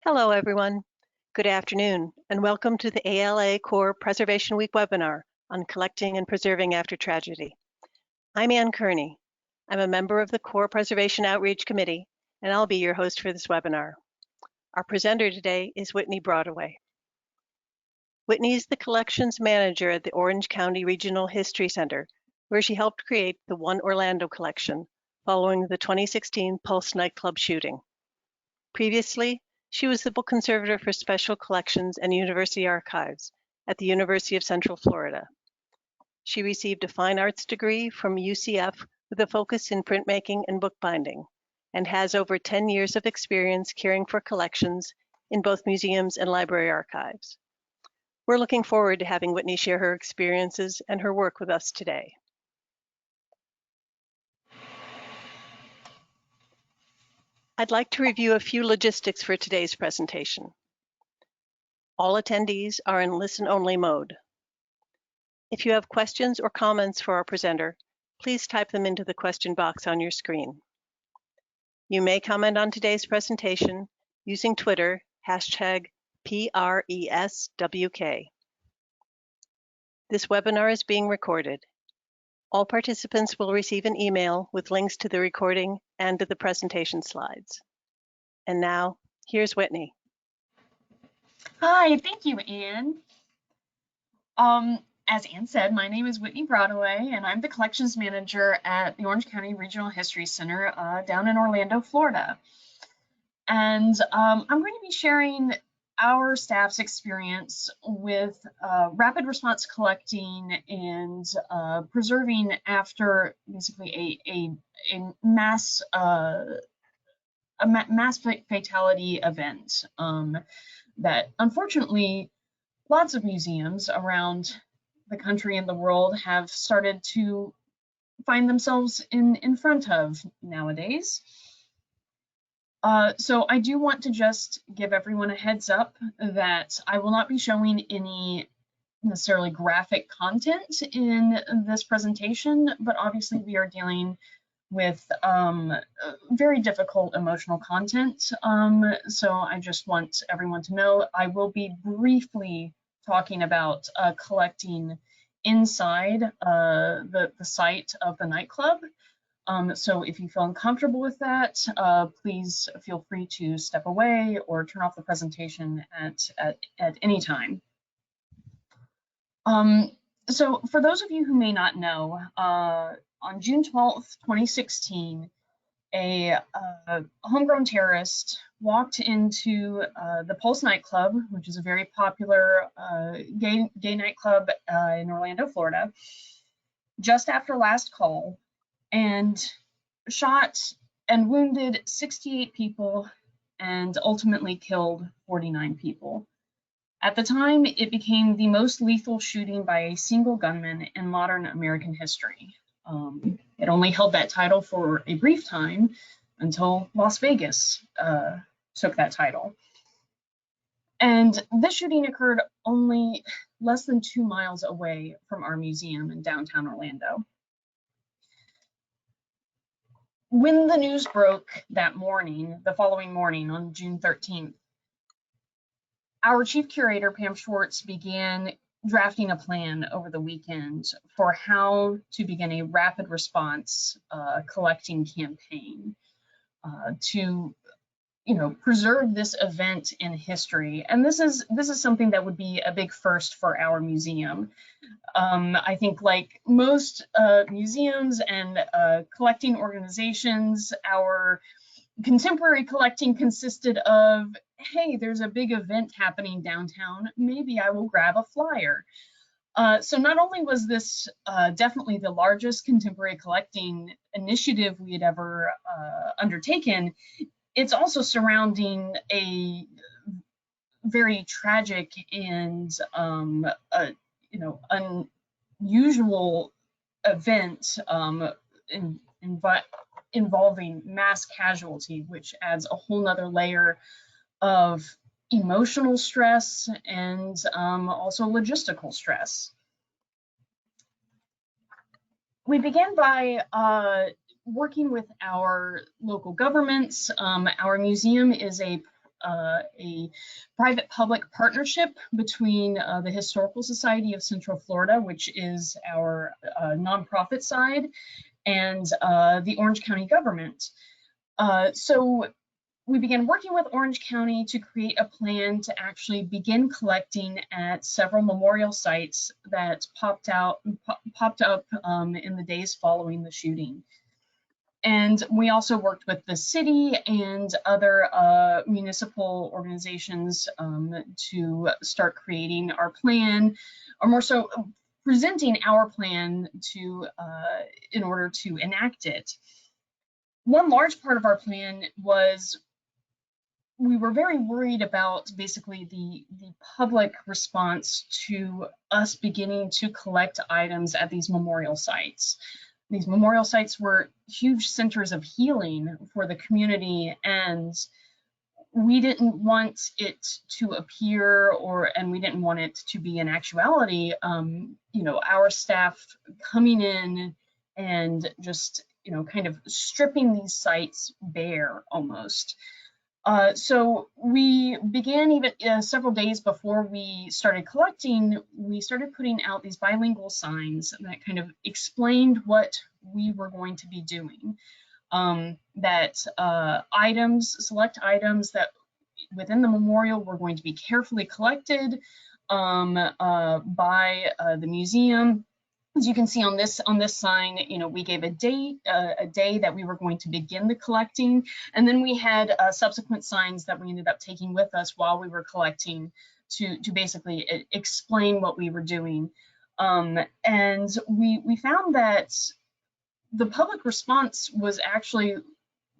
Hello, everyone. Good afternoon, and welcome to the ALA Core Preservation Week webinar on collecting and preserving after tragedy. I'm Ann Kearney. I'm a member of the Core Preservation Outreach Committee, and I'll be your host for this webinar. Our presenter today is Whitney Broadaway. Whitney is the collections manager at the Orange County Regional History Center, where she helped create the One Orlando collection following the 2016 Pulse Nightclub shooting. Previously, she was the book conservator for Special Collections and University Archives at the University of Central Florida. She received a fine arts degree from UCF with a focus in printmaking and bookbinding, and has over 10 years of experience caring for collections in both museums and library archives. We're looking forward to having Whitney share her experiences and her work with us today. I'd like to review a few logistics for today's presentation. All attendees are in listen-only mode. If you have questions or comments for our presenter, please type them into the question box on your screen. You may comment on today's presentation using Twitter, #PRESWK. This webinar is being recorded. All participants will receive an email with links to the recording and to the presentation slides. And now, here's Whitney. Hi, thank you, Ann. As Ann said, my name is Whitney Broadaway, and I'm the collections manager at the Orange County Regional History Center down in Orlando, Florida. And I'm going to be sharing our staff's experience with rapid response collecting and preserving after basically a mass fatality event that unfortunately lots of museums around the country and the world have started to find themselves in front of nowadays. So I do want to just give everyone a heads up that I will not be showing any necessarily graphic content in this presentation, but obviously we are dealing with very difficult emotional content. So I just want everyone to know I will be briefly talking about collecting inside the site of the nightclub. So if you feel uncomfortable with that, please feel free to step away or turn off the presentation at any time. So for those of you who may not know, on June 12th, 2016, a homegrown terrorist walked into the Pulse Nightclub, which is a very popular gay nightclub in Orlando, Florida, just after last call, and shot and wounded 68 people and ultimately killed 49 people. At the time, it became the most lethal shooting by a single gunman in modern American history. It only held that title for a brief time until Las Vegas took that title. And this shooting occurred only less than 2 miles away from our museum in downtown Orlando. When the news broke that morning, the following morning on June 13th, our chief curator, Pam Schwartz, began drafting a plan over the weekend for how to begin a rapid response collecting campaign to, preserve this event in history. And this is something that would be a big first for our museum. I think, like most museums and collecting organizations, our contemporary collecting consisted of, hey, there's a big event happening downtown, maybe I will grab a flyer. So not only was this definitely the largest contemporary collecting initiative we had ever undertaken, it's also surrounding a very tragic and unusual event involving mass casualty, which adds a whole nother layer of emotional stress and also logistical stress. We began by working with our local governments. Our museum is a a private-public partnership between the Historical Society of Central Florida, which is our nonprofit side, and the Orange County government. So we began working with Orange County to create a plan to actually begin collecting at several memorial sites that popped up in the days following the shooting. And we also worked with the city and other municipal organizations to start creating our plan, or more so presenting our plan to in order to enact it. One large part of our plan was we were very worried about basically the public response to us beginning to collect items at these memorial sites. These memorial sites were huge centers of healing for the community, and we didn't want it to appear, and we didn't want it to be in actuality, you know, our staff coming in and just, you know, kind of stripping these sites bare almost. So we began even several days before we started collecting, we started putting out these bilingual signs that kind of explained what we were going to be doing. That select items that within the memorial were going to be carefully collected by the museum. As you can see on this sign, you know, we gave a day that we were going to begin the collecting, and then we had subsequent signs that we ended up taking with us while we were collecting to basically explain what we were doing. And we found that the public response was actually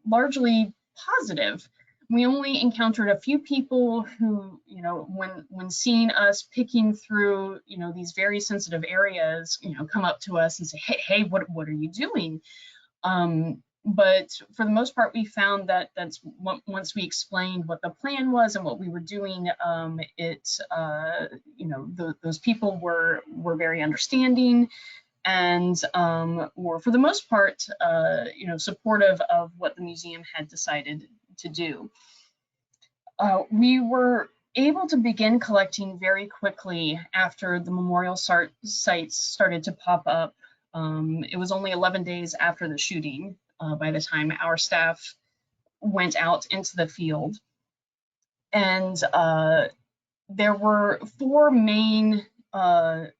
largely positive. We only encountered a few people who, you know, when seeing us picking through, you know, these very sensitive areas, you know, come up to us and say, hey, what are you doing? But for the most part, we found that once we explained what the plan was and what we were doing, you know, those people were very understanding, and were for the most part, you know, supportive of what the museum had decided to do. We were able to begin collecting very quickly after the memorial sites started to pop up. It was only 11 days after the shooting by the time our staff went out into the field. And there were 4 main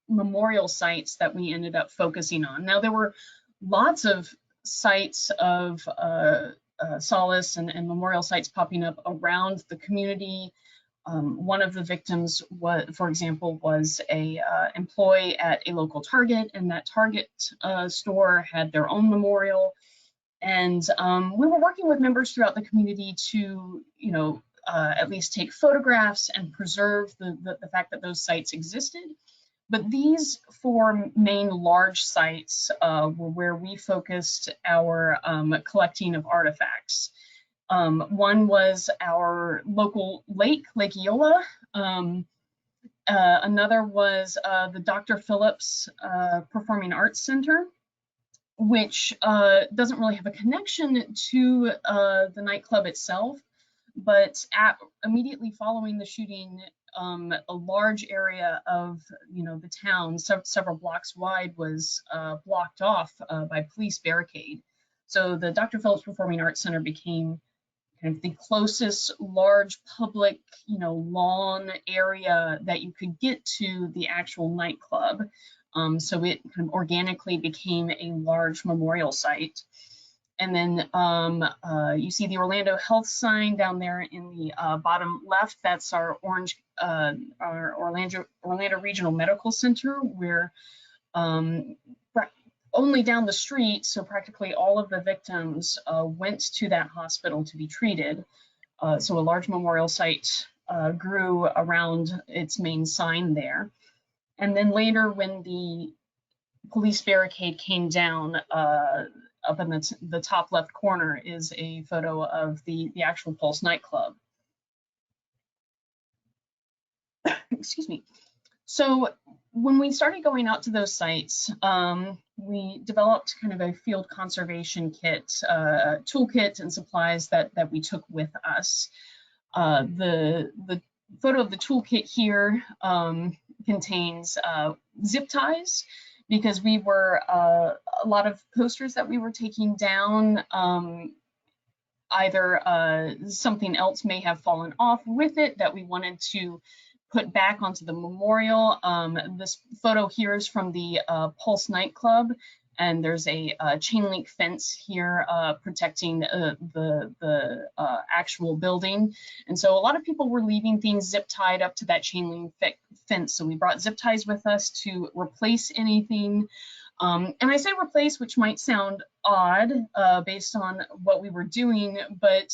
memorial sites that we ended up focusing on. Now, there were lots of sites of solace and memorial sites popping up around the community. One of the victims, for example, was a employee at a local Target, and that Target store had their own memorial. And we were working with members throughout the community to, you know, at least take photographs and preserve the fact that those sites existed. But these 4 main large sites were where we focused our collecting of artifacts. One was our local lake, Lake Eola. Another was the Dr. Phillips Performing Arts Center, which doesn't really have a connection to the nightclub itself, but immediately following the shooting, a large area of, you know, the town, several blocks wide, was blocked off by police barricade. So the Dr. Phillips Performing Arts Center became kind of the closest large public, you know, lawn area that you could get to the actual nightclub. So it kind of organically became a large memorial site. And then you see the Orlando Health sign down there in the bottom left. That's our Orlando Regional Medical Center, where only down the street, so practically all of the victims went to that hospital to be treated. So a large memorial site grew around its main sign there. And then later, when the police barricade came down, up in the top left corner is a photo of the actual Pulse Nightclub. Excuse me. So when we started going out to those sites, we developed kind of a field conservation kit, toolkit and supplies that we took with us. The photo of the toolkit here contains zip ties, because we were a lot of posters that we were taking down, either something else may have fallen off with it that we wanted to put back onto the memorial. This photo here is from the Pulse Nightclub, and there's a chain link fence here protecting the actual building. And so a lot of people were leaving things zip tied up to that chain link fence. So we brought zip ties with us to replace anything. And I say replace, which might sound odd based on what we were doing, but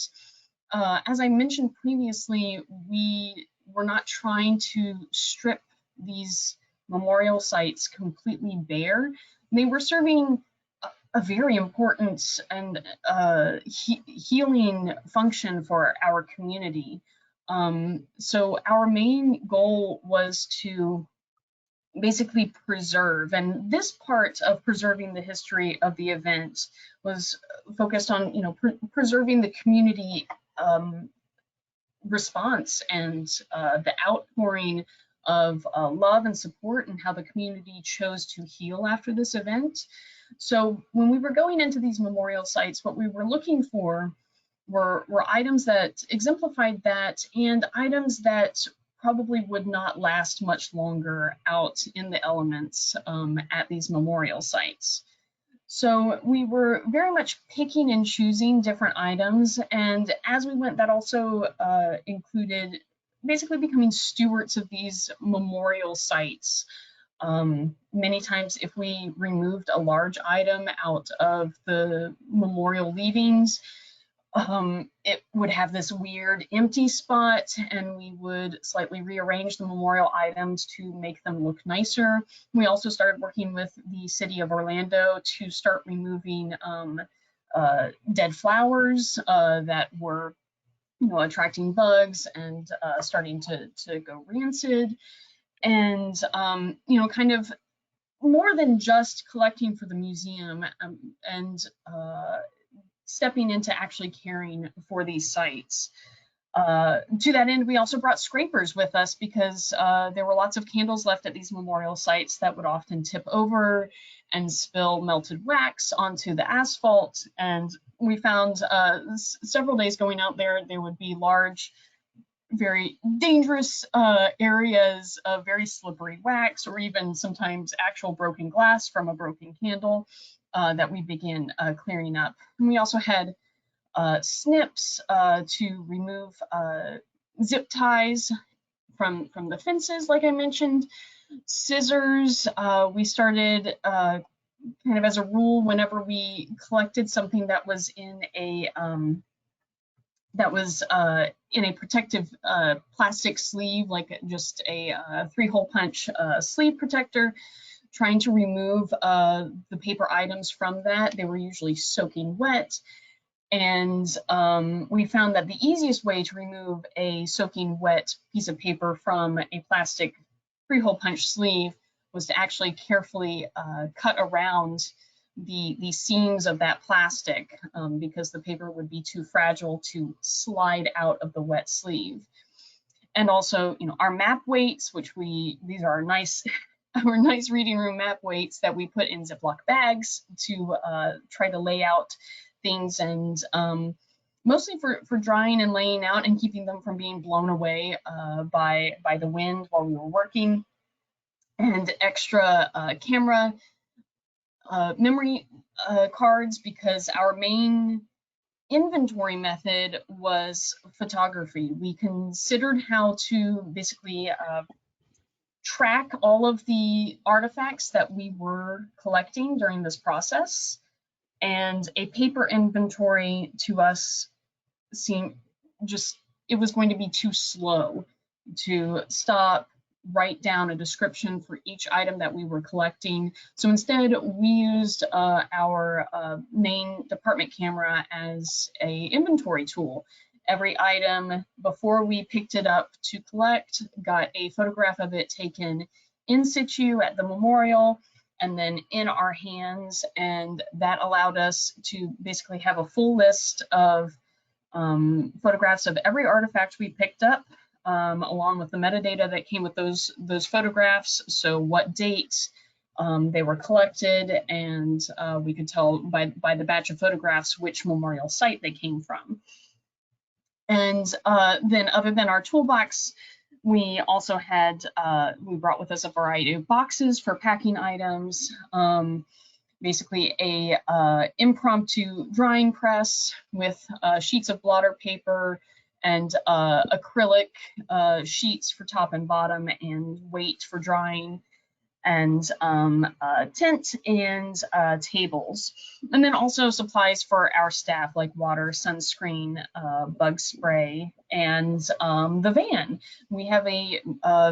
as I mentioned previously, we were not trying to strip these memorial sites completely bare. They were serving a very important and healing function for our community. So our main goal was to basically preserve, and this part of preserving the history of the event was focused on, preserving the community response and the outpouring of love and support, and how the community chose to heal after this event. So when we were going into these memorial sites, what we were looking for were items that exemplified that, and items that probably would not last much longer out in the elements at these memorial sites. So we were very much picking and choosing different items, and as we went, that also included basically becoming stewards of these memorial sites. Many times, if we removed a large item out of the memorial leavings, it would have this weird empty spot, and we would slightly rearrange the memorial items to make them look nicer. We also started working with the city of Orlando to start removing dead flowers that were, attracting bugs and starting to go rancid. And, kind of more than just collecting for the museum and stepping into actually caring for these sites. To that end, we also brought scrapers with us, because there were lots of candles left at these memorial sites that would often tip over and spill melted wax onto the asphalt. And we found several days going out there would be large, very dangerous areas of very slippery wax, or even sometimes actual broken glass from a broken candle that we began clearing up. And we also had snips to remove zip ties from the fences, like I mentioned. Scissors, we started kind of as a rule, whenever we collected something that was in a protective plastic sleeve, like just a 3-hole punch sleeve protector, trying to remove the paper items from that. They were usually soaking wet. And we found that the easiest way to remove a soaking wet piece of paper from a plastic 3-hole punch sleeve was to actually carefully cut around the seams of that plastic, because the paper would be too fragile to slide out of the wet sleeve. And also, our map weights, which these are our nice reading room map weights that we put in Ziploc bags to try to lay out things, and mostly for drying and laying out and keeping them from being blown away by the wind while we were working. And extra camera memory cards, because our main inventory method was photography. We considered how to basically track all of the artifacts that we were collecting during this process, and a paper inventory to us seemed it was going to be too slow to stop, write down a description for each item that we were collecting. So instead, we used our main department camera as a inventory tool. Every item, before we picked it up to collect, got a photograph of it taken in situ at the memorial, and then in our hands, and that allowed us to basically have a full list of photographs of every artifact we picked up, along with the metadata that came with those photographs. So what date they were collected, and we could tell by the batch of photographs which memorial site they came from. And then other than our toolbox, we also had, we brought with us a variety of boxes for packing items, basically a impromptu drying press with sheets of blotter paper and acrylic sheets for top and bottom and weight for drying, and tent and tables. And then also supplies for our staff like water, sunscreen, bug spray, and the van. We have a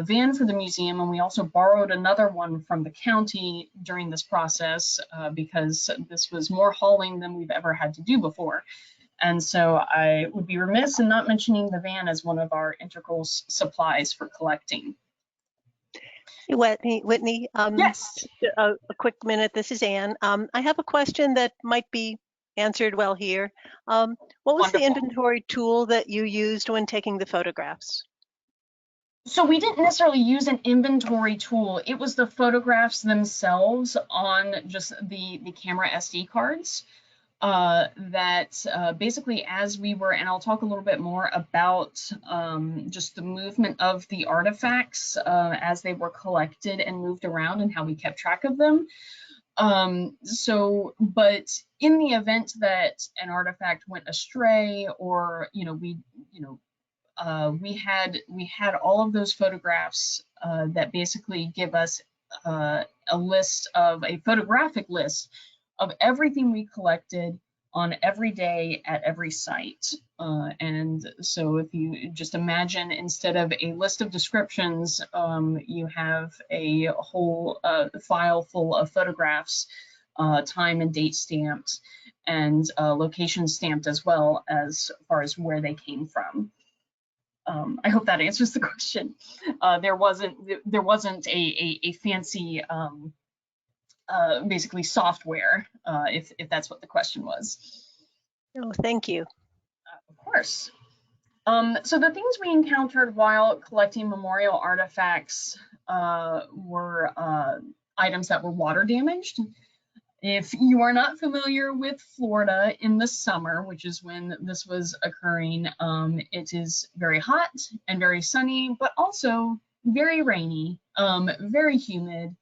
van for the museum, and we also borrowed another one from the county during this process because this was more hauling than we've ever had to do before. And so I would be remiss in not mentioning the van as one of our integral supplies for collecting. Whitney, Yes. a quick minute. This is Anne. I have a question that might be answered well here. What was Wonderful. the inventory tool that you used when taking the photographs? So we didn't necessarily use an inventory tool. It was the photographs themselves on just the camera SD cards. That basically, as we were, and I'll talk a little bit more about just the movement of the artifacts as they were collected and moved around and how we kept track of them. But in the event that an artifact went astray, or we had all of those photographs that basically give us a photographic list of everything we collected on every day at every site. And so if you just imagine, instead of a list of descriptions, you have a whole file full of photographs, time and date stamped, and location stamped as well, as far as where they came from. I hope that answers the question. There wasn't a fancy basically software, if that's what the question was. Oh, thank you. Of course. So the things we encountered while collecting memorial artifacts were items that were water damaged. If you are not familiar with Florida in the summer, which is when this was occurring, it is very hot and very sunny, but also very rainy, very humid.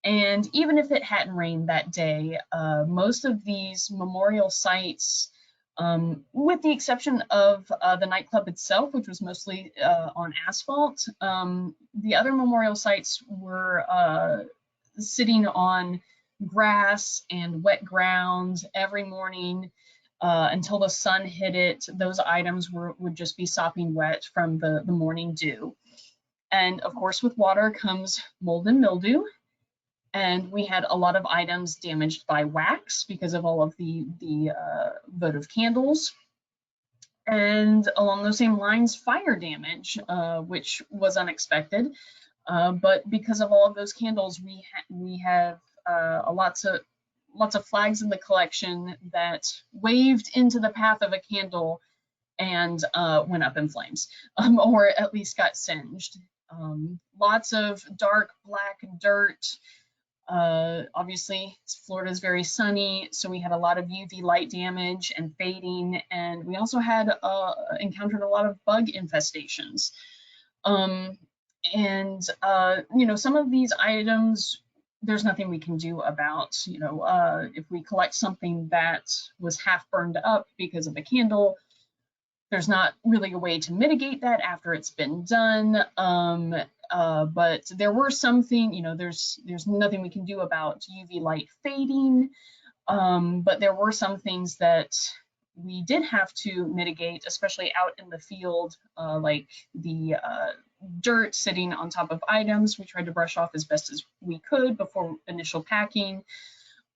And even if it hadn't rained that day, most of these memorial sites, with the exception of the nightclub itself, which was mostly on asphalt, the other memorial sites were sitting on grass and wet ground every morning until the sun hit it. Those items would just be sopping wet from the morning dew. And of course, with water comes mold and mildew. And we had a lot of items damaged by wax because of all of the votive candles. And along those same lines, fire damage, which was unexpected. But because of all of those candles, we have lots of flags in the collection that waved into the path of a candle and went up in flames, or at least got singed. Lots of dark black dirt. Obviously, Florida is very sunny, so we had a lot of UV light damage and fading, and we also had encountered a lot of bug infestations. Some of these items, there's nothing we can do about. If we collect something that was half burned up because of a candle, there's not really a way to mitigate that after it's been done. But there were something, there's nothing we can do about UV light fading, but there were some things that we did have to mitigate, especially out in the field, like the dirt sitting on top of items. We tried to brush off as best as we could before initial packing.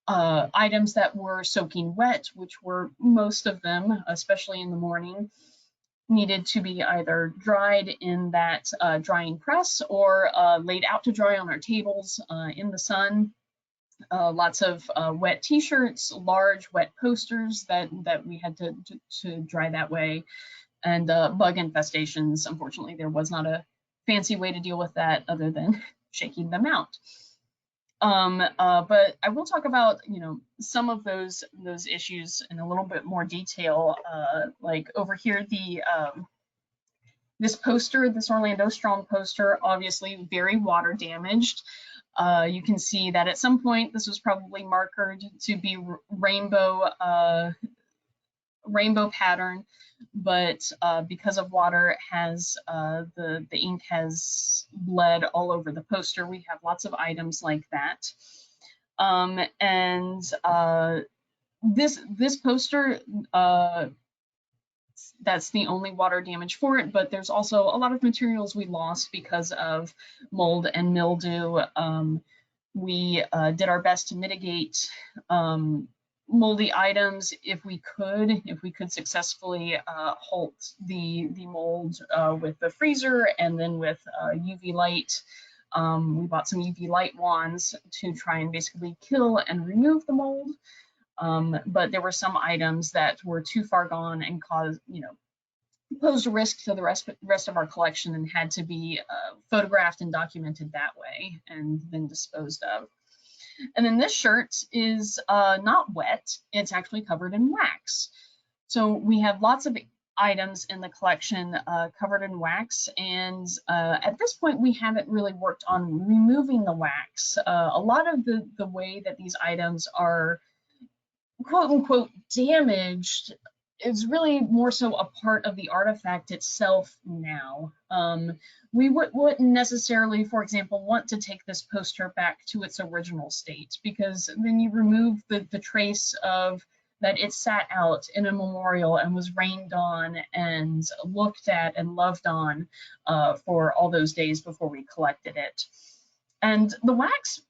Items that were soaking wet, which were most of them, especially in the morning, needed to be either dried in that drying press or laid out to dry on our tables in the sun. lots of wet t-shirts, large wet posters that we had to dry that way, and bug infestations. Unfortunately, there was not a fancy way to deal with that other than shaking them out. But I will talk about, some of those issues in a little bit more detail. Like over here, this poster, this Orlando Strong poster, obviously very water damaged. You can see that at some point this was probably markered to be rainbow pattern, but because of water, has the ink has bled all over the poster. We have lots of items like that, and this poster, that's the only water damage for it, but there's also a lot of materials we lost because of mold and mildew. We did our best to mitigate moldy items if we could successfully halt the mold with the freezer, and then with UV light. We bought some UV light wands to try and basically kill and remove the mold. But there were some items that were too far gone and posed a risk to the rest of our collection, and had to be photographed and documented that way and then disposed of. And then this shirt is not wet, it's actually covered in wax. So we have lots of items in the collection covered in wax, and at this point we haven't really worked on removing the wax. A lot of the way that these items are quote unquote damaged is really more so a part of the artifact itself now. We wouldn't necessarily, for example, want to take this poster back to its original state, because then you remove the trace of that it sat out in a memorial and was rained on and looked at and loved on for all those days before we collected it. And the wax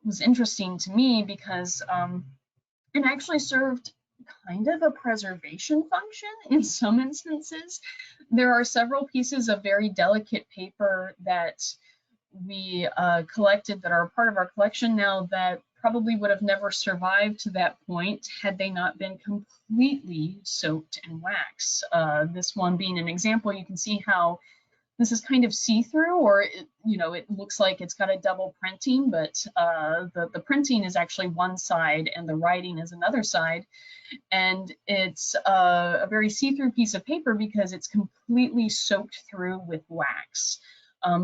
was interesting to me because it actually served kind of a preservation function in some instances. There are several pieces of very delicate paper that we collected that are part of our collection now that probably would have never survived to that point had they not been completely soaked in wax. This one being an example, you can see how this is kind of see-through, or it looks like it's got a double printing, but the printing is actually one side and the writing is another side. And it's a very see-through piece of paper because it's completely soaked through with wax.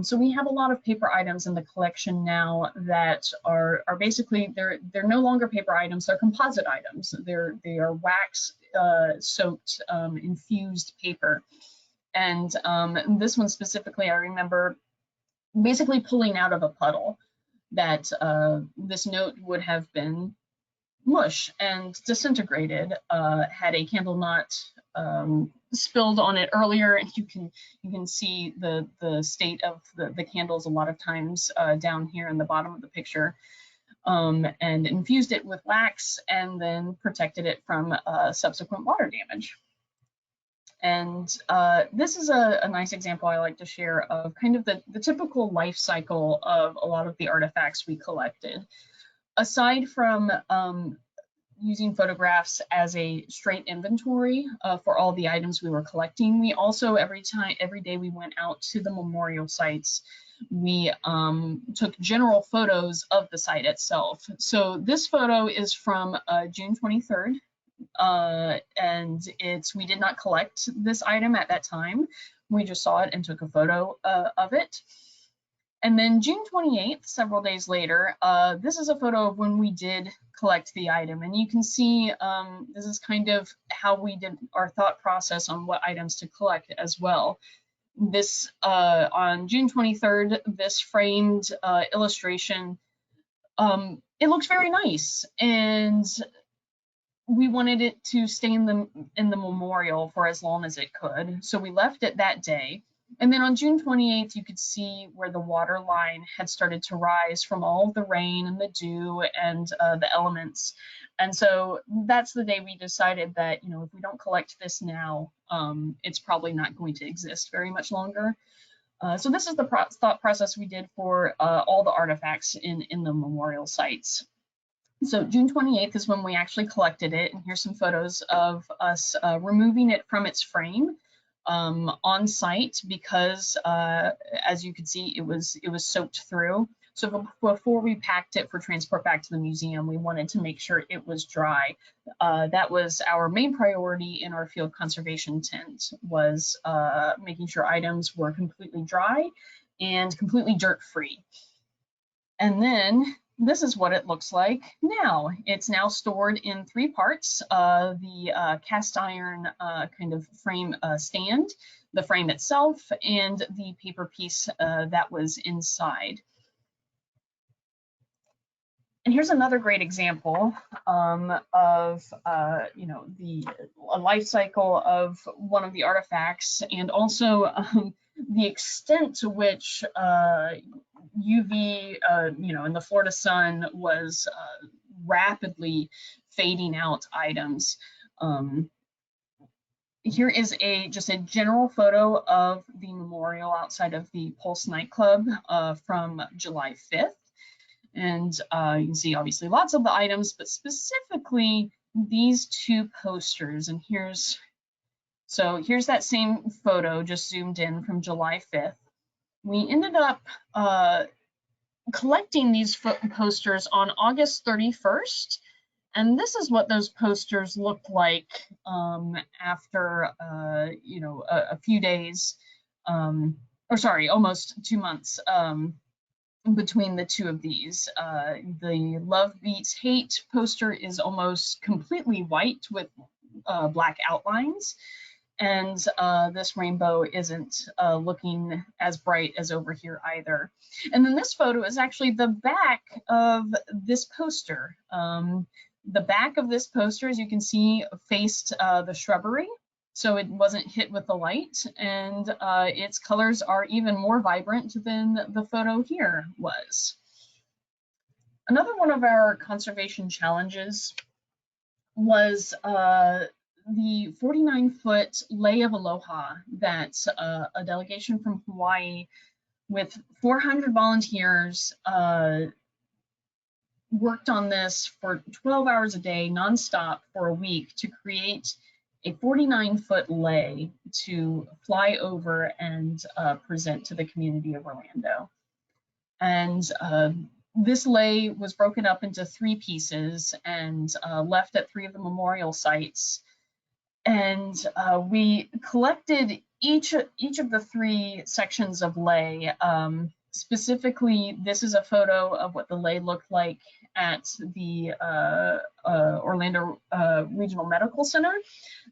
So we have a lot of paper items in the collection now that are basically, they're no longer paper items, they're composite items. They are wax soaked infused paper. And this one specifically, I remember basically pulling out of a puddle that this note would have been mush and disintegrated had a candle not spilled on it earlier. And you can see the state of the candles a lot of times down here in the bottom of the picture, and infused it with wax and then protected it from subsequent water damage. And this is a nice example I like to share of kind of the typical life cycle of a lot of the artifacts we collected. Aside from using photographs as a straight inventory for all the items we were collecting, we also every day we went out to the memorial sites, we took general photos of the site itself. So this photo is from June 23rd. And we did not collect this item at that time. We just saw it and took a photo of it. And then June 28th, several days later, this is a photo of when we did collect the item. And you can see this is kind of how we did our thought process on what items to collect as well. This, on June 23rd, this framed illustration, it looks very nice. And we wanted it to stay in the memorial for as long as it could. So we left it that day. And then on June 28th, you could see where the water line had started to rise from all of the rain and the dew and the elements. And so that's the day we decided that, if we don't collect this now, it's probably not going to exist very much longer. So this is the thought process we did for all the artifacts in the memorial sites. So June 28th is when we actually collected it, and here's some photos of us removing it from its frame on site because, as you can see, it was soaked through. So before we packed it for transport back to the museum, we wanted to make sure it was dry. That was our main priority in our field conservation tent, was making sure items were completely dry and completely dirt-free. And then this is what it looks like now. It's now stored in 3 parts: the cast iron kind of frame stand, the frame itself, and the paper piece that was inside. And here's another great example of the life cycle of one of the artifacts, and also the extent to which UV, in the Florida sun was rapidly fading out items. Here is just a general photo of the memorial outside of the Pulse Nightclub from July 5th. And you can see obviously lots of the items, but specifically these 2 posters. And here's that same photo just zoomed in from July 5th. We ended up collecting these posters on August 31st. And this is what those posters looked like after, a few days, or sorry, almost 2 months between the 2 of these. The Love Beats Hate poster is almost completely white with black outlines. And this rainbow isn't looking as bright as over here either. And then this photo is actually the back of this poster. The back of this poster, as you can see, faced the shrubbery, so it wasn't hit with the light, and its colors are even more vibrant than the photo here was. Another one of our conservation challenges was the 49-foot Lei of Aloha that a delegation from Hawaii with 400 volunteers worked on this for 12 hours a day, nonstop, for a week to create a 49-foot lei to fly over and present to the community of Orlando. And this lei was broken up into 3 pieces and left at 3 of the memorial sites. And we collected each of the 3 sections of lei. Specifically, this is a photo of what the lei looked like at the Orlando Regional Medical Center.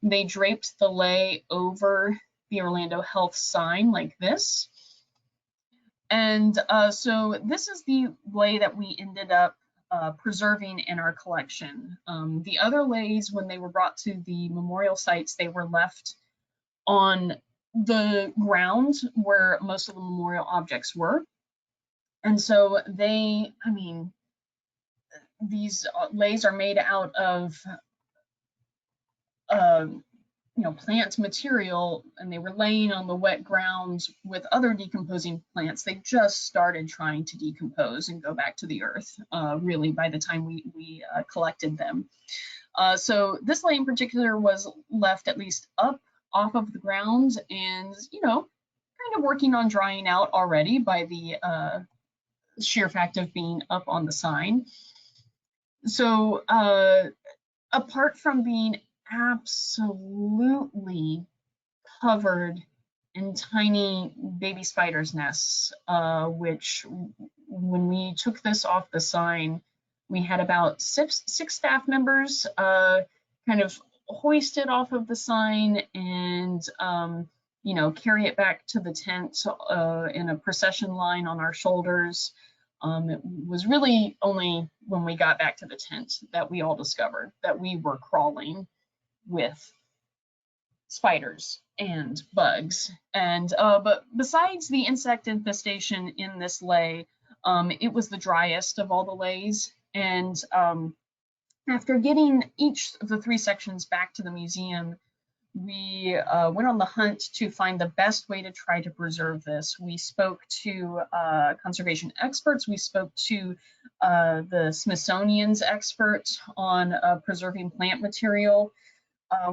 They draped the lei over the Orlando Health sign like this. And so this is the lei that we ended up preserving in our collection. The other leis, when they were brought to the memorial sites, they were left on the ground where most of the memorial objects were. And so these leis are made out of plant material, and they were laying on the wet ground with other decomposing plants. They just started trying to decompose and go back to the earth, really, by the time we collected them. So this lei in particular was left at least up off of the ground and, kind of working on drying out already by the sheer fact of being up on the sign. So apart from being absolutely covered in tiny baby spiders' nests, which when we took this off the sign, we had about six staff members kind of hoist it off of the sign and carry it back to the tent in a procession line on our shoulders. It was really only when we got back to the tent that we all discovered that we were crawling with spiders and bugs. And but besides the insect infestation in this lei, it was the driest of all the leis. And after getting each of the 3 sections back to the museum, we went on the hunt to find the best way to try to preserve this. We spoke to conservation experts. We spoke to the Smithsonian's expert on preserving plant material.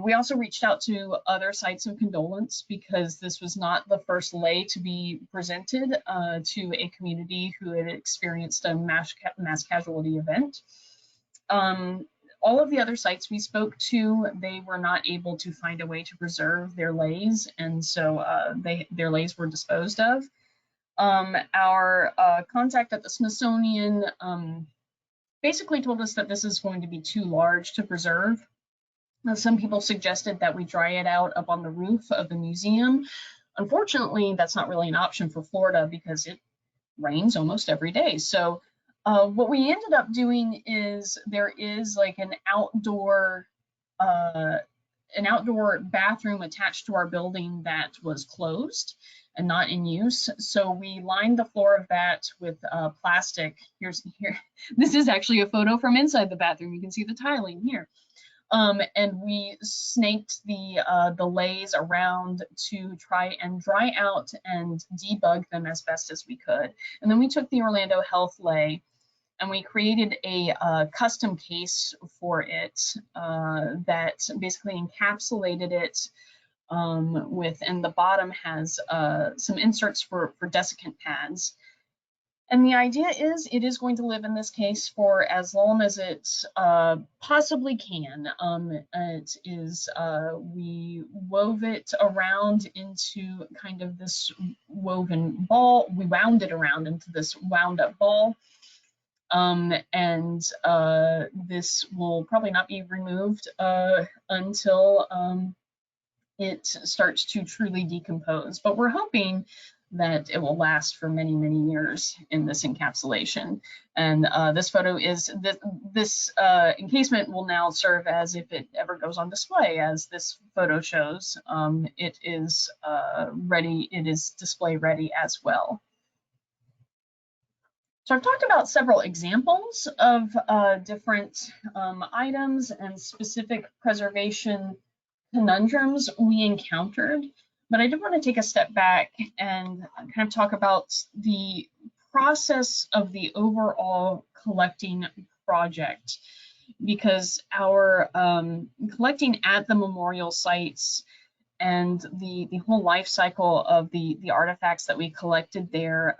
We also reached out to other sites of condolence because this was not the first lay to be presented to a community who had experienced a mass casualty event. All of the other sites we spoke to, they were not able to find a way to preserve their lays, and so their lays were disposed of. Our contact at the Smithsonian basically told us that this is going to be too large to preserve. Some people suggested that we dry it out up on the roof of the museum. Unfortunately, that's not really an option for Florida because it rains almost every day. So what we ended up doing is there is like an outdoor bathroom attached to our building that was closed and not in use. So we lined the floor of that with plastic. This is actually a photo from inside the bathroom. You can see the tiling here. And we snaked the lays around to try and dry out and debug them as best as we could. And then we took the Orlando Health lay and we created a custom case for it that basically encapsulated it and the bottom has some inserts for desiccant pads. And the idea is it is going to live in this case for as long as it possibly can. We wove it around into kind of this woven ball. We wound it around into this wound up ball. This will probably not be removed until it starts to truly decompose. But we're hoping that it will last for many, many years in this encapsulation. And this photo is, this encasement will now serve as, if it ever goes on display, as this photo shows, it is ready, it is display ready as well. So I've talked about several examples of different items and specific preservation conundrums we encountered, but I did want to take a step back and kind of talk about the process of the overall collecting project, because our collecting at the memorial sites and the whole life cycle of the artifacts that we collected there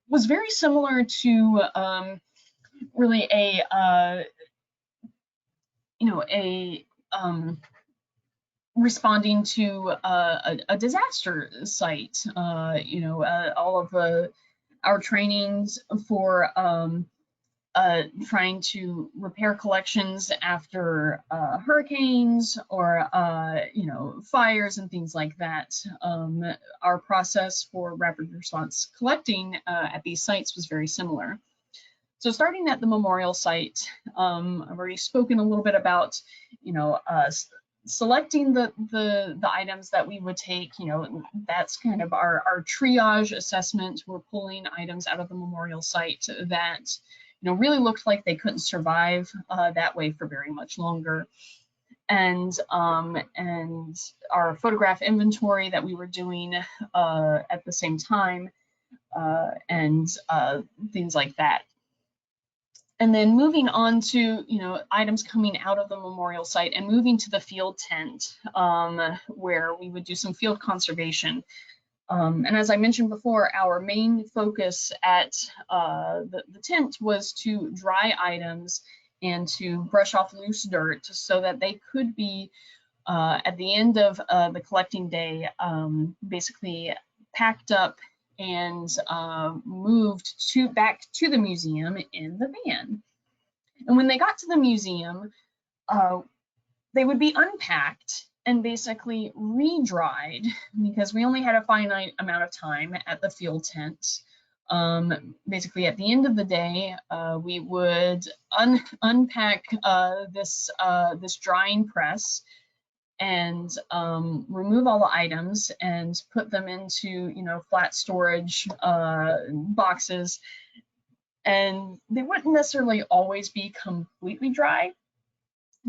was very similar to really responding to a disaster site. All of our trainings for trying to repair collections after hurricanes or fires and things like that. Our process for rapid response collecting at these sites was very similar. So starting at the memorial site, I've already spoken a little bit about selecting the items that we would take. That's kind of our triage assessment. We're pulling items out of the memorial site that really looked like they couldn't survive that way for very much longer. And our photograph inventory that we were doing at the same time, and things like that. And then moving on to items coming out of the memorial site and moving to the field tent, where we would do some field conservation. And as I mentioned before, our main focus at the tent was to dry items and to brush off loose dirt so that they could be, at the end of the collecting day, basically packed up and moved back to the museum in the van. And when they got to the museum, they would be unpacked and basically re-dried, because we only had a finite amount of time at the field tent. Basically at the end of the day, we would unpack this drying press and remove all the items and put them into flat storage boxes. And they wouldn't necessarily always be completely dry,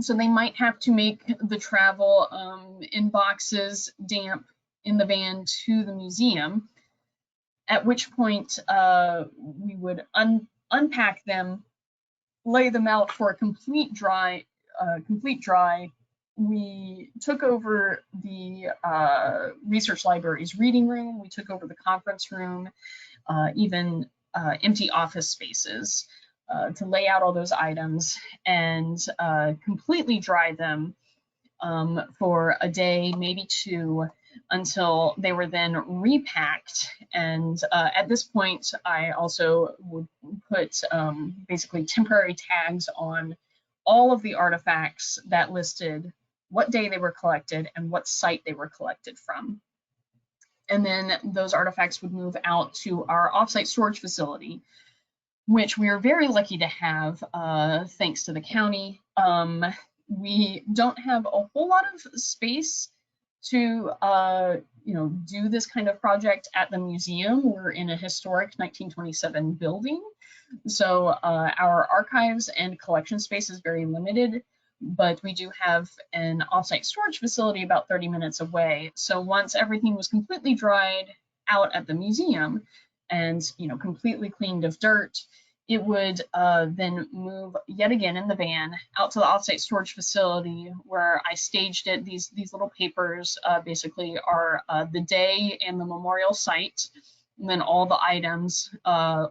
So they might have to make the travel in boxes, damp, in the van to the museum, at which point we would unpack them, lay them out for a complete dry. We took over the research library's reading room. We took over the conference room, even empty office spaces to lay out all those items and completely dry them for a day, maybe two, until they were then repacked. And at this point, I also would put basically temporary tags on all of the artifacts that listed what day they were collected and what site they were collected from. And then those artifacts would move out to our offsite storage facility, which we are very lucky to have, thanks to the county. We don't have a whole lot of space to do this kind of project at the museum. We're in a historic 1927 building, so our archives and collection space is very limited, but we do have an offsite storage facility about 30 minutes away. So once everything was completely dried out at the museum and completely cleaned of dirt, it would then move yet again in the van out to the offsite storage facility where I staged it. These little papers basically are the day and the memorial site, and then all the items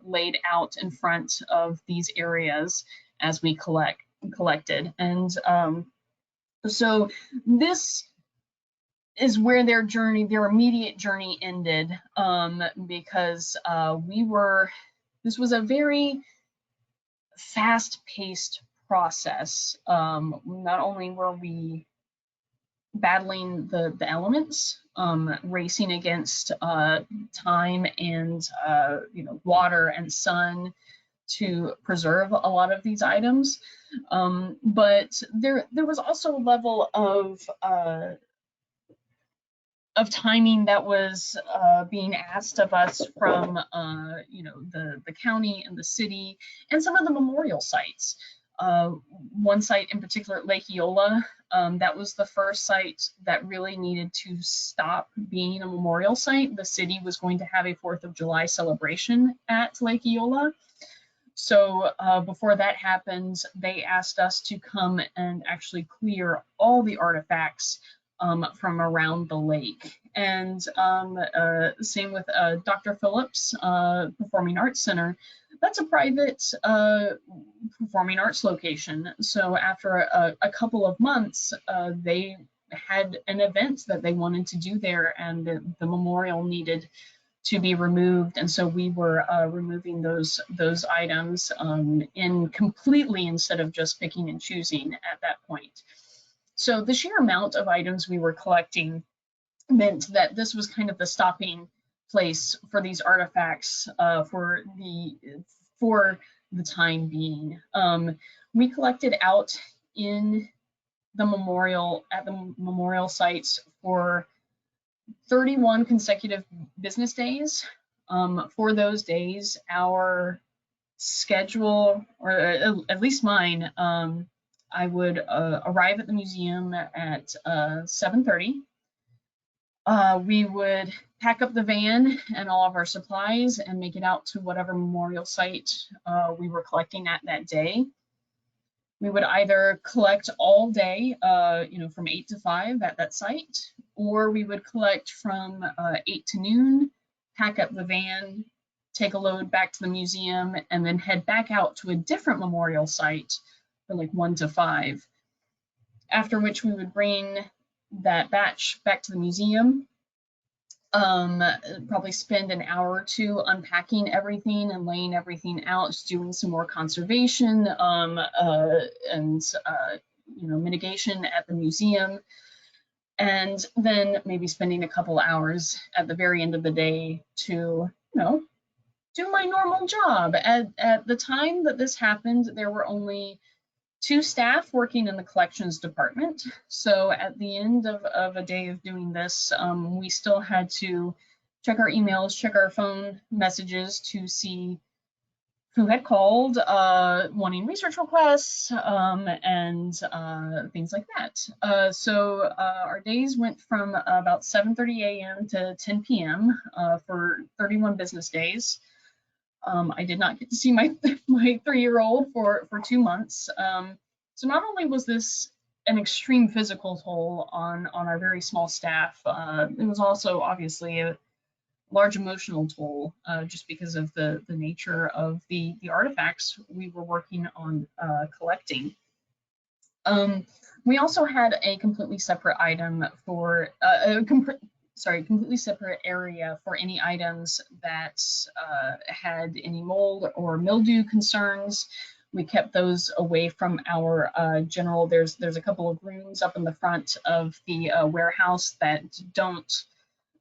laid out in front of these areas as we collected. And so this is where their immediate journey ended, because this was a very fast-paced process. Not only were we battling the elements, racing against time and water and sun to preserve a lot of these items, but there was also a level of timing that was being asked of us from the county and the city and some of the memorial sites. One site in particular, Lake Eola, that was the first site that really needed to stop being a memorial site. The city was going to have a 4th of July celebration at Lake Eola. So before that happened, they asked us to come and actually clear all the artifacts from around the lake. And same with Dr. Phillips Performing Arts Center. That's a private performing arts location. So after a couple of months, they had an event that they wanted to do there, and the memorial needed to be removed, and so we were removing those items completely instead of just picking and choosing at that point. So the sheer amount of items we were collecting meant that this was kind of the stopping place for these artifacts for the time being. We collected out in the memorial sites for 31 consecutive business days. For those days, our schedule, or at least mine, I would arrive at the museum at 7:30. We would pack up the van and all of our supplies and make it out to whatever memorial site we were collecting at that day. We would either collect all day, from 8 to 5 at that site, or we would collect from 8 to noon, pack up the van, take a load back to the museum, and then head back out to a different memorial site for like 1 to 5. After which we would bring that batch back to the museum, probably spend an hour or two unpacking everything and laying everything out, just doing some more conservation and mitigation at the museum, and then maybe spending a couple hours at the very end of the day to do my normal job. At the time that this happened, there were only 2 staff working in the collections department. So at the end of a day of doing this, we still had to check our emails, check our phone messages to see who had called wanting research requests and things like that. So our days went from about 7:30 a.m. to 10 p.m. For 31 business days. I did not get to see my 3-year-old for 2 months. So not only was this an extreme physical toll on our very small staff, it was also obviously a large emotional toll, just because of the nature of the artifacts we were working on collecting. We also had a completely separate item for completely separate area for any items that had any mold or mildew concerns. We kept those away from our general. There's a couple of rooms up in the front of the warehouse that don't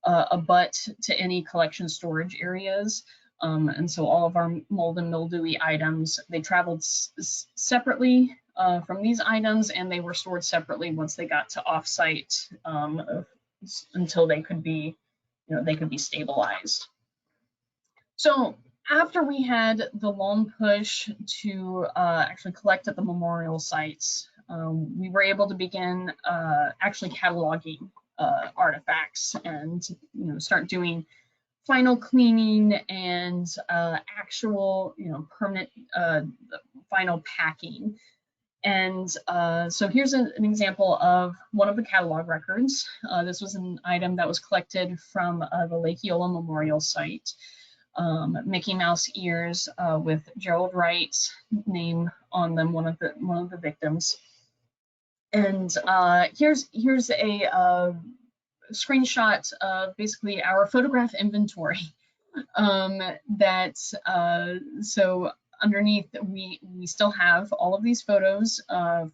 abut to any collection storage areas. And so all of our mold and mildewy items, they traveled separately from these items, and they were stored separately once they got to offsite until they could be, they could be stabilized. So after we had the long push to actually collect at the memorial sites, we were able to begin actually cataloging artifacts and start doing final cleaning and actual permanent final packing. And so here's an example of one of the catalog records. This was an item that was collected from the Lake Eola Memorial Site. Mickey Mouse ears with Gerald Wright's name on them, one of the victims. And here's a screenshot of basically our photograph inventory. So underneath, we still have all of these photos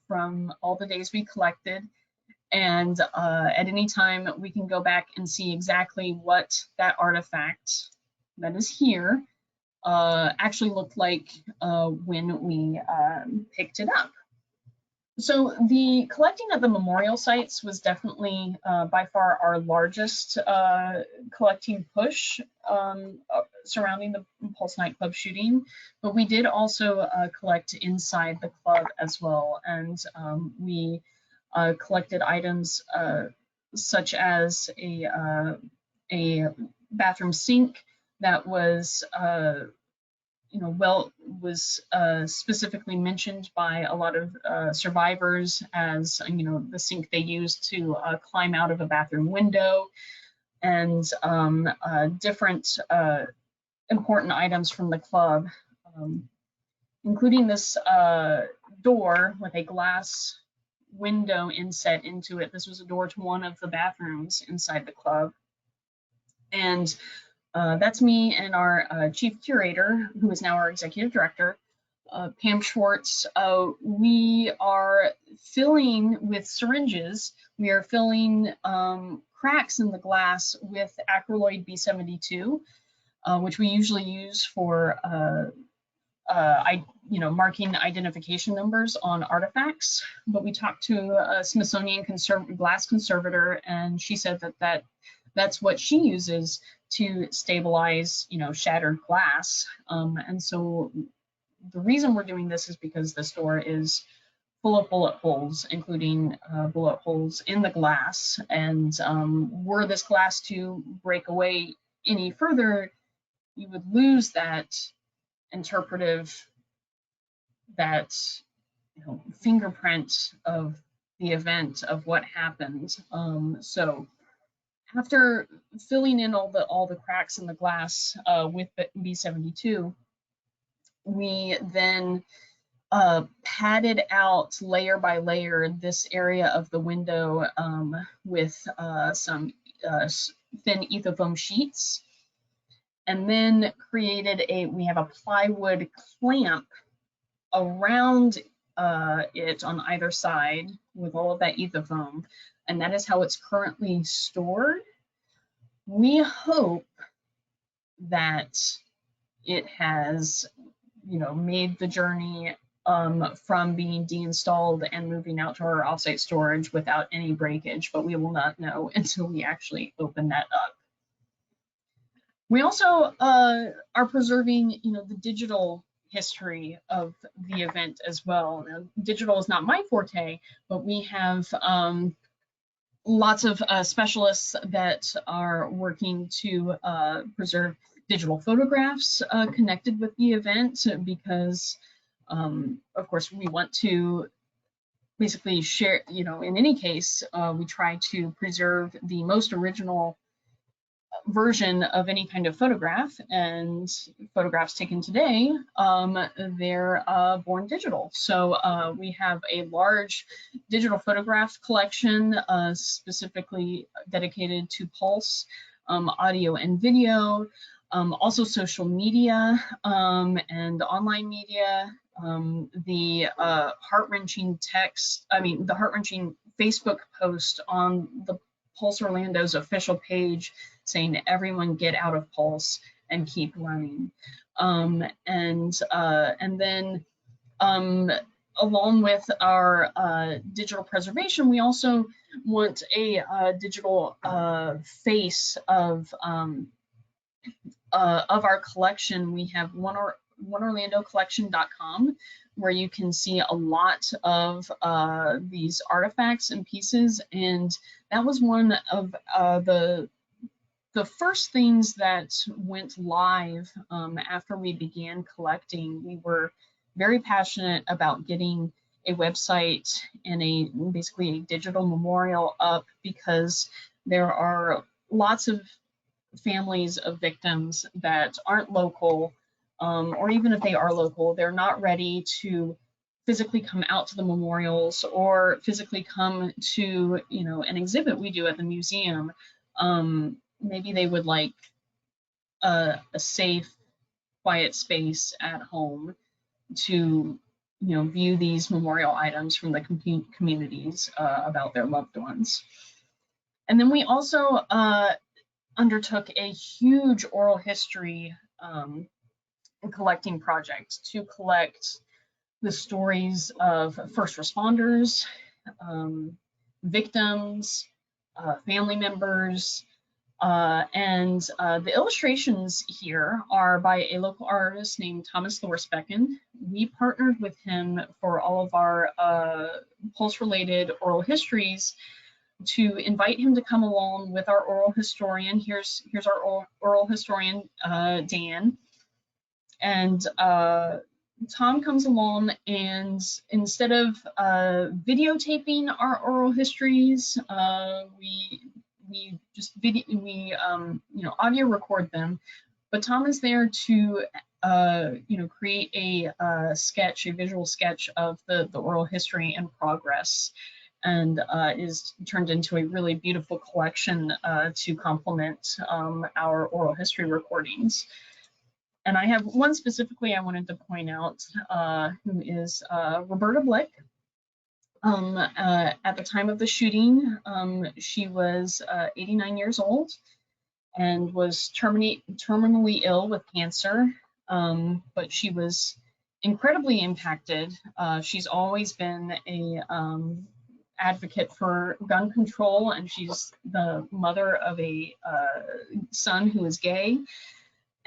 from all the days we collected, and at any time we can go back and see exactly what that artifact that is here actually looked like when we picked it up. So the collecting at the memorial sites was definitely by far our largest collecting push surrounding the Pulse Nightclub shooting, but we did also collect inside the club as well, and we collected items such as a bathroom sink that was specifically mentioned by a lot of survivors as the sink they used to climb out of a bathroom window, and different important items from the club, including this door with a glass window inset into it. This was a door to one of the bathrooms inside the club. And that's me and our chief curator, who is now our executive director, Pam Schwartz. We are filling with syringes. We are filling cracks in the glass with acryloid B72, which we usually use for marking identification numbers on artifacts. But we talked to a Smithsonian glass conservator, and she said that's what she uses to stabilize, shattered glass. And so the reason we're doing this is because this door is full of bullet holes, including bullet holes in the glass. And were this glass to break away any further, you would lose that interpretive, that fingerprint of the event, of what happened. So after filling in all the cracks in the glass with B72, we then padded out layer by layer this area of the window with some thin ethofoam sheets, and then created we have a plywood clamp around it on either side with all of that ethofoam, and that is how it's currently stored. We hope that it has, made the journey from being deinstalled and moving out to our offsite storage without any breakage, but we will not know until we actually open that up. We also are preserving, the digital history of the event as well. Now, digital is not my forte, but we have lots of specialists that are working to preserve digital photographs connected with the event, because of course we want to basically share, in any case, we try to preserve the most original version of any kind of photograph, and photographs taken today, they're born digital. So we have a large digital photograph collection specifically dedicated to Pulse, audio and video, also social media and online media, the heart-wrenching the heart-wrenching Facebook post on the Pulse Orlando's official page saying everyone get out of Pulse and keep learning. And then along with our digital preservation, we also want a digital face of our collection. We have oneorlandocollection.com, where you can see a lot of these artifacts and pieces, and that was one of the first things that went live after we began collecting. We were very passionate about getting a website and basically a digital memorial up, because there are lots of families of victims that aren't local, or even if they are local, they're not ready to physically come out to the memorials or physically come to an exhibit we do at the museum. Maybe they would like a safe, quiet space at home to view these memorial items from the communities about their loved ones. And then we also undertook a huge oral history collecting project to collect the stories of first responders, victims, family members, and the illustrations here are by a local artist named Thomas Thorsbecken. We partnered with him for all of our Pulse-related oral histories to invite him to come along with our oral historian. Here's our oral historian, Dan. And Tom comes along, and instead of videotaping our oral histories, we just audio record them. But Tom is there to create a sketch, a visual sketch of the oral history in progress, and is turned into a really beautiful collection to complement our oral history recordings. And I have one specifically I wanted to point out, who is Roberta Blick. At the time of the shooting, she was 89 years old and was terminally ill with cancer, but she was incredibly impacted. She's always been a advocate for gun control, and she's the mother of a son who is gay.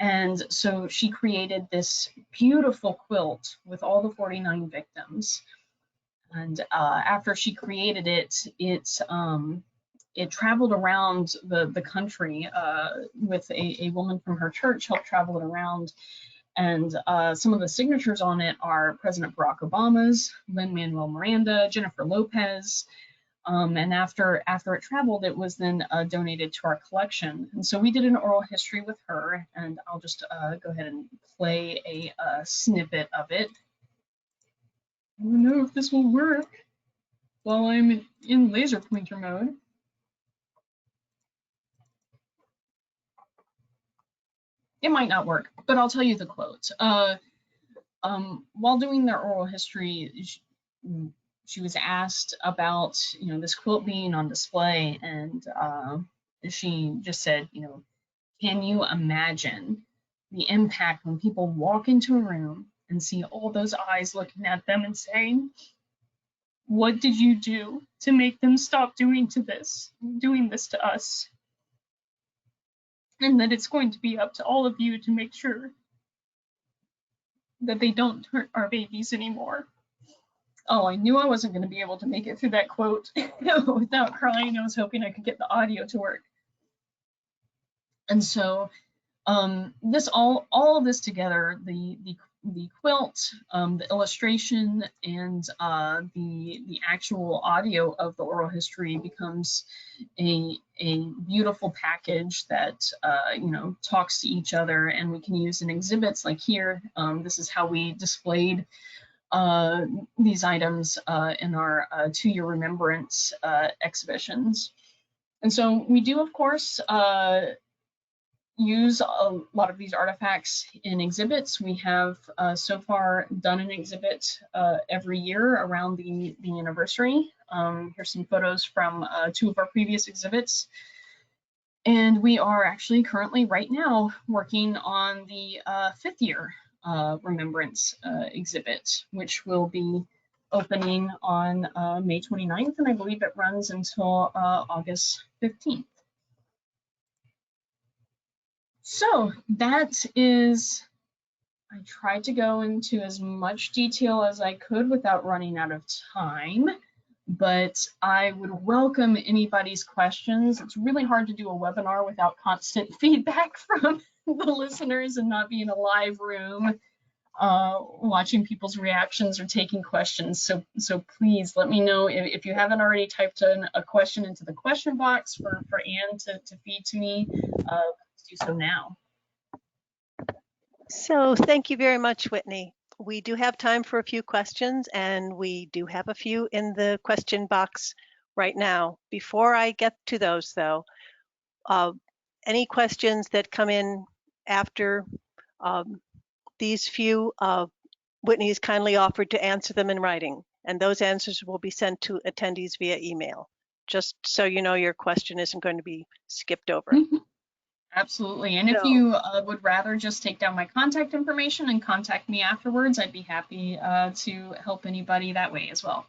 And so she created this beautiful quilt with all the 49 victims. And after she created it, it traveled around the country with a woman from her church helped travel it around. And some of the signatures on it are President Barack Obama's, Lin-Manuel Miranda, Jennifer Lopez. And after it traveled, it was then donated to our collection. And so we did an oral history with her, and I'll just go ahead and play a snippet of it. I don't know if this will work while I'm in laser pointer mode. It might not work, but I'll tell you the quote. While doing their oral history, she was asked about, this quilt being on display, and she just said, can you imagine the impact when people walk into a room and see all those eyes looking at them and saying, what did you do to make them stop doing this to us? And that it's going to be up to all of you to make sure that they don't hurt our babies anymore. Oh, I knew I wasn't going to be able to make it through that quote without crying. I was hoping I could get the audio to work. And so this all of this together, the quilt, the illustration, and the actual audio of the oral history becomes a beautiful package that you know, talks to each other, and we can use in exhibits like here. This is how we displayed these items in our 2-year remembrance exhibitions. And so we do, of course, use a lot of these artifacts in exhibits. We have so far done an exhibit every year around the anniversary. Here's some photos from 2 of our previous exhibits. And we are actually currently right now working on the 5th year remembrance exhibit, which will be opening on May 29th, and I believe it runs until August 15th. So that is, I tried to go into as much detail as I could without running out of time, but I would welcome anybody's questions. It's really hard to do a webinar without constant feedback from the listeners and not be in a live room watching people's reactions or taking questions. So please let me know if you haven't already typed in a question into the question box for Anne to feed to me. Please do so now. So thank you very much, Whitney. We do have time for a few questions, and we do have a few in the question box right now. Before I get to those, though, any questions that come in after these few, Whitney's kindly offered to answer them in writing, and those answers will be sent to attendees via email, just so you know your question isn't going to be skipped over. Mm-hmm. Absolutely. And if you would rather just take down my contact information and contact me afterwards, I'd be happy to help anybody that way as well.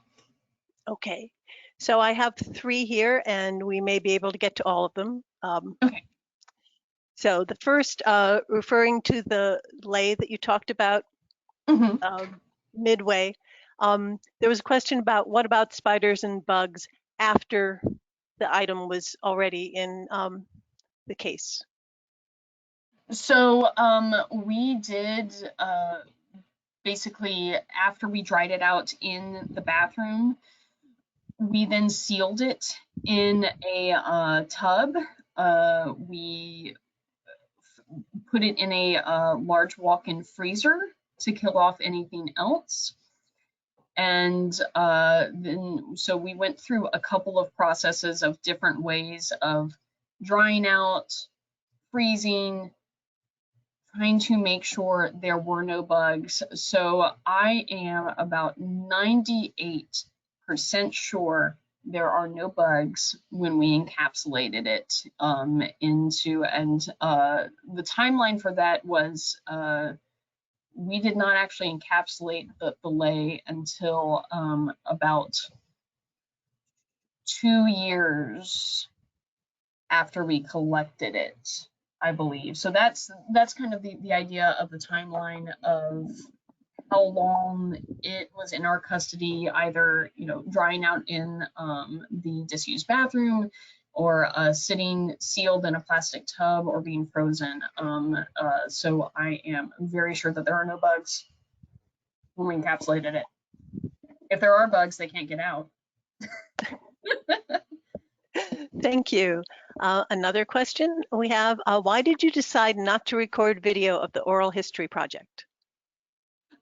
Okay. So I have 3 here, and we may be able to get to all of them. Okay. So the first, referring to the lay that you talked about midway, there was a question about what about spiders and bugs after the item was already in the case. So we did basically, after we dried it out in the bathroom, we then sealed it in a tub. We put it in a large walk-in freezer to kill off anything else. And then, so we went through a couple of processes of different ways of drying out, freezing, trying to make sure there were no bugs. So I am about 98% sure there are no bugs when we encapsulated it into, and the timeline for that was we did not actually encapsulate the lay until about 2 years after we collected it, I believe. So that's kind of the idea of the timeline of how long it was in our custody, either, you know, drying out in the disused bathroom, or sitting sealed in a plastic tub, or being frozen. So I am very sure that there are no bugs when we encapsulated it. If there are bugs, they can't get out. Thank you. Another question we have, why did you decide not to record video of the oral history project?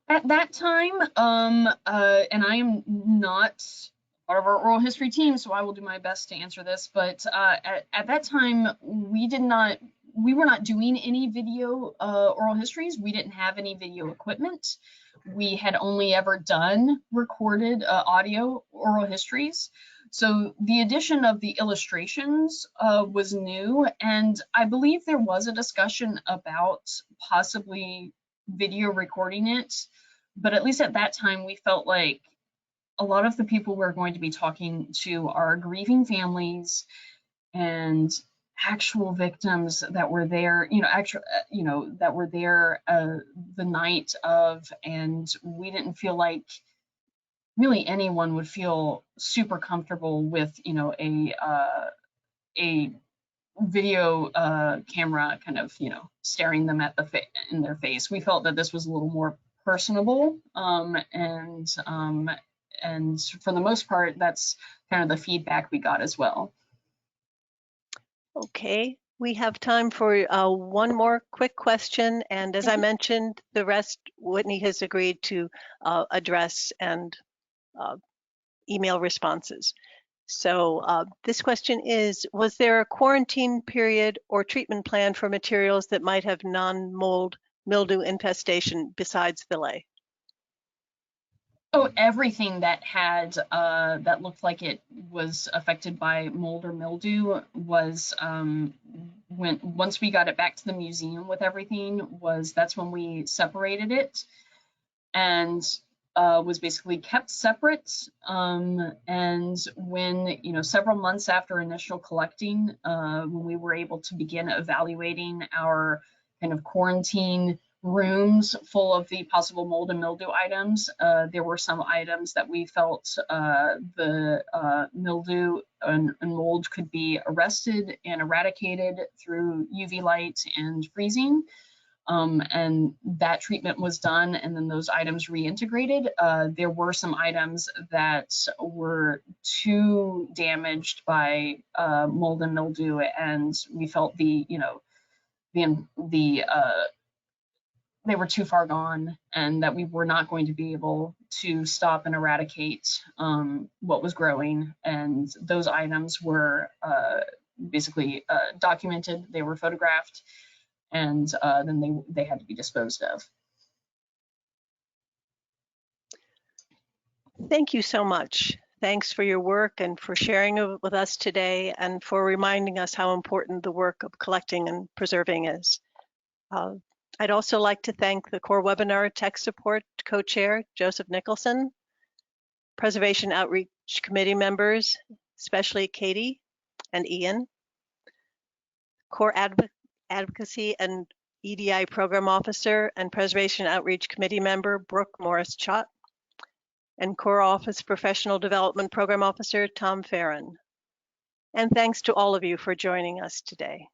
At that time, and I am not part of our oral history team, so I will do my best to answer this, but at that time, we were not doing any video oral histories. We didn't have any video equipment. We had only ever done recorded audio oral histories. So the addition of the illustrations was new, and I believe there was a discussion about possibly video recording it, but at least at that time we felt like a lot of the people we're going to be talking to are grieving families, and actual victims that were there, that were there the night of, and we didn't feel like really anyone would feel super comfortable with, a video camera kind of, staring them at in their face. We felt that this was a little more personable, and for the most part, that's kind of the feedback we got as well. Okay, we have time for one more quick question, and as I mentioned, the rest Whitney has agreed to address and email responses. So this question is, was there a quarantine period or treatment plan for materials that might have non-mold mildew infestation besides the lei? Oh, everything that had that looked like it was affected by mold or mildew was once we got it back to the museum with everything, that's when we separated it and was basically kept separate. And when, several months after initial collecting, when we were able to begin evaluating our kind of quarantine rooms full of the possible mold and mildew items, there were some items that we felt the mildew and mold could be arrested and eradicated through UV light and freezing. And that treatment was done, and then those items reintegrated. There were some items that were too damaged by mold and mildew, and we felt they were too far gone, and that we were not going to be able to stop and eradicate what was growing. And those items were basically documented, they were photographed, and then they had to be disposed of. Thank you so much. Thanks for your work and for sharing it with us today, and for reminding us how important the work of collecting and preserving is. I'd also like to thank the core webinar tech support co-chair, Joseph Nicholson, Preservation Outreach Committee members, especially Katie and Ian, core advocacy and EDI program officer and Preservation Outreach Committee member, Brooke Morris-Chott, and core office professional development program officer, Tom Farron. And thanks to all of you for joining us today.